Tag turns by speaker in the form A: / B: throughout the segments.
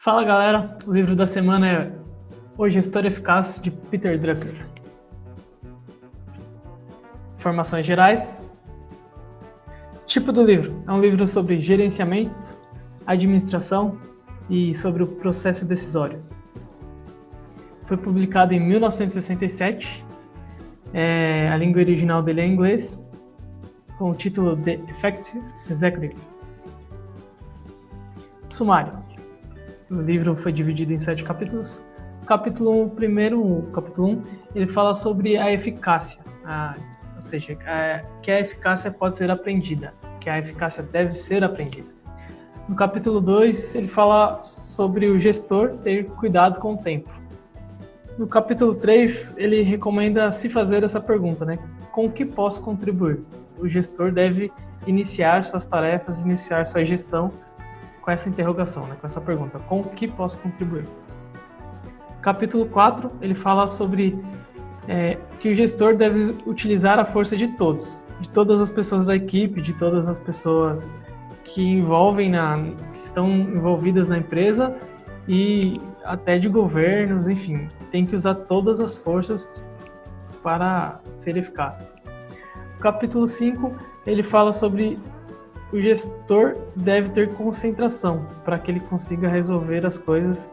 A: Fala galera, o livro da semana é O Gestor Eficaz, de Peter Drucker. Informações gerais. Tipo do livro: é um livro sobre gerenciamento, administração e sobre o processo decisório. Foi publicado em 1967, a língua original dele é inglês, com o título The Effective Executive. Sumário: o livro foi dividido em 7 capítulos. O capítulo 1, ele fala sobre a eficácia, ou seja, que a eficácia pode ser aprendida, que a eficácia deve ser aprendida. No capítulo 2, ele fala sobre o gestor ter cuidado com o tempo. No capítulo 3, ele recomenda se fazer essa pergunta, né? Com o que posso contribuir? O gestor deve iniciar suas tarefas, iniciar sua gestão com essa interrogação, né? Com essa pergunta: com o que posso contribuir? Capítulo 4, ele fala sobre que o gestor deve utilizar a força de todas as pessoas da equipe, de todas as pessoas que estão envolvidas na empresa e até de governos, enfim, tem que usar todas as forças para ser eficaz. O capítulo 5, ele fala sobre o gestor deve ter concentração para que ele consiga resolver as coisas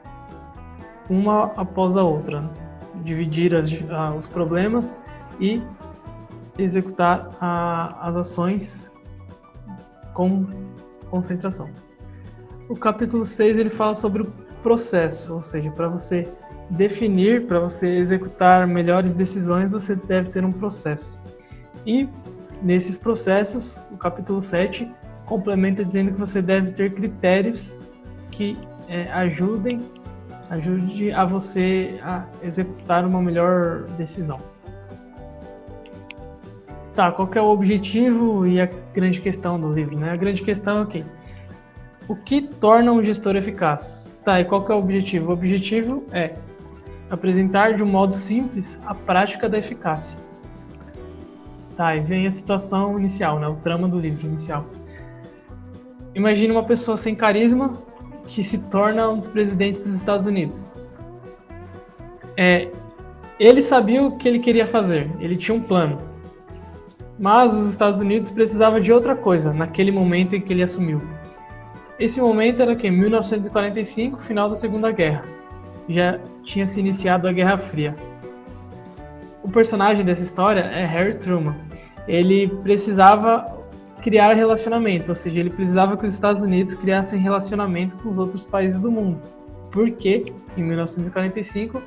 A: uma após a outra, né? Dividir os problemas e executar as ações com concentração. O capítulo 6, ele fala sobre o processo, ou seja, para você definir, para você executar melhores decisões, você deve ter um processo. E nesses processos, o capítulo 7 complementa dizendo que você deve ter critérios que ajude a você a executar uma melhor decisão. Tá, qual que é o objetivo e a grande questão do livro, né? A grande questão é o que torna um gestor eficaz? Tá, e qual que é o objetivo? O objetivo é apresentar de um modo simples a prática da eficácia. Tá, e vem a situação inicial, né? O trama do livro inicial. Imagine uma pessoa sem carisma que se torna um dos presidentes dos Estados Unidos. Ele sabia o que ele queria fazer, ele tinha um plano. Mas os Estados Unidos precisavam de outra coisa naquele momento em que ele assumiu. Esse momento era 1945, final da Segunda Guerra. Já tinha se iniciado a Guerra Fria. O personagem dessa história é Harry Truman. Ele precisava criar relacionamento, ou seja, ele precisava que os Estados Unidos criassem relacionamento com os outros países do mundo. Porque, em 1945,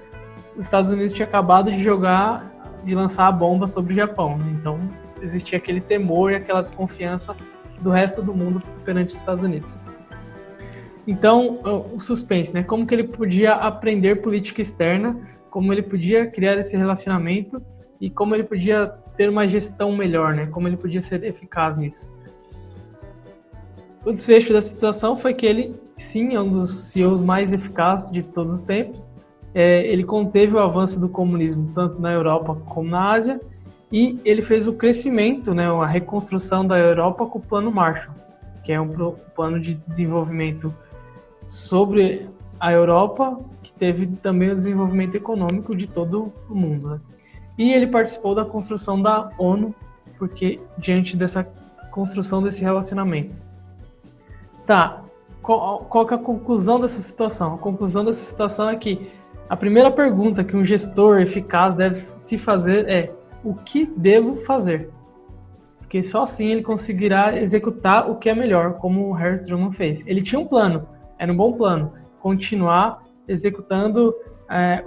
A: os Estados Unidos tinha acabado de lançar a bomba sobre o Japão. Então, existia aquele temor e aquela desconfiança do resto do mundo perante os Estados Unidos. Então, o suspense, né? Como que ele podia aprender política externa, como ele podia criar esse relacionamento e como ele podia ter uma gestão melhor, né? Como ele podia ser eficaz nisso. O desfecho da situação foi que ele, sim, é um dos CEOs mais eficazes de todos os tempos. Ele conteve o avanço do comunismo tanto na Europa como na Ásia e ele fez o crescimento, né, a reconstrução da Europa com o Plano Marshall, que é um plano de desenvolvimento sobre a Europa, que teve também o desenvolvimento econômico de todo o mundo, né? E ele participou da construção da ONU, porque diante dessa construção desse relacionamento. Tá, qual que é a conclusão dessa situação? A conclusão dessa situação é que a primeira pergunta que um gestor eficaz deve se fazer é: o que devo fazer? Porque só assim ele conseguirá executar o que é melhor, como o Harry Truman fez. Ele tinha um plano, era um bom plano, continuar executando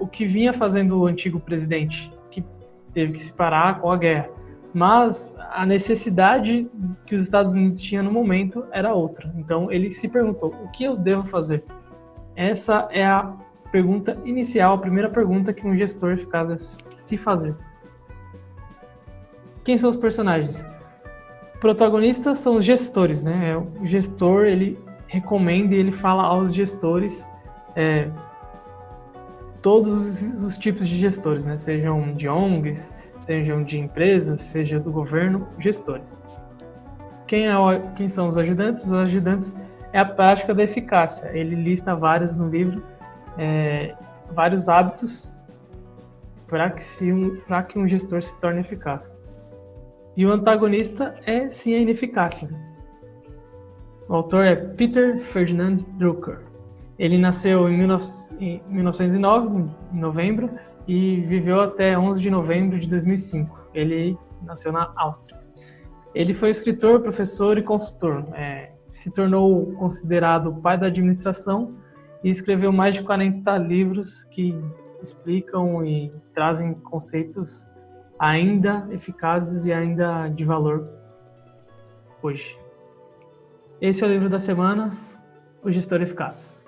A: o que vinha fazendo o antigo presidente, que teve que se parar com a guerra. Mas a necessidade que os Estados Unidos tinham no momento era outra. Então ele se perguntou: o que eu devo fazer? Essa é a pergunta inicial, a primeira pergunta que um gestor eficaz deve se fazer. Quem são os personagens? Protagonistas são os gestores, né? O gestor, ele recomenda e ele fala aos gestores, todos os tipos de gestores, né? Sejam de ONGs, sejam de empresas, seja do governo, gestores. Quem são os ajudantes? Os ajudantes é a prática da eficácia. Ele lista vários no livro, vários hábitos para que um gestor se torne eficaz. E o antagonista é sim a ineficácia. O autor é Peter Ferdinand Drucker. Ele nasceu em 1909, em novembro, e viveu até 11 de novembro de 2005. Ele nasceu na Áustria. Ele foi escritor, professor e consultor. Se tornou considerado o pai da administração e escreveu mais de 40 livros que explicam e trazem conceitos ainda eficazes e ainda de valor hoje. Esse é o livro da semana, O Gestor Eficaz.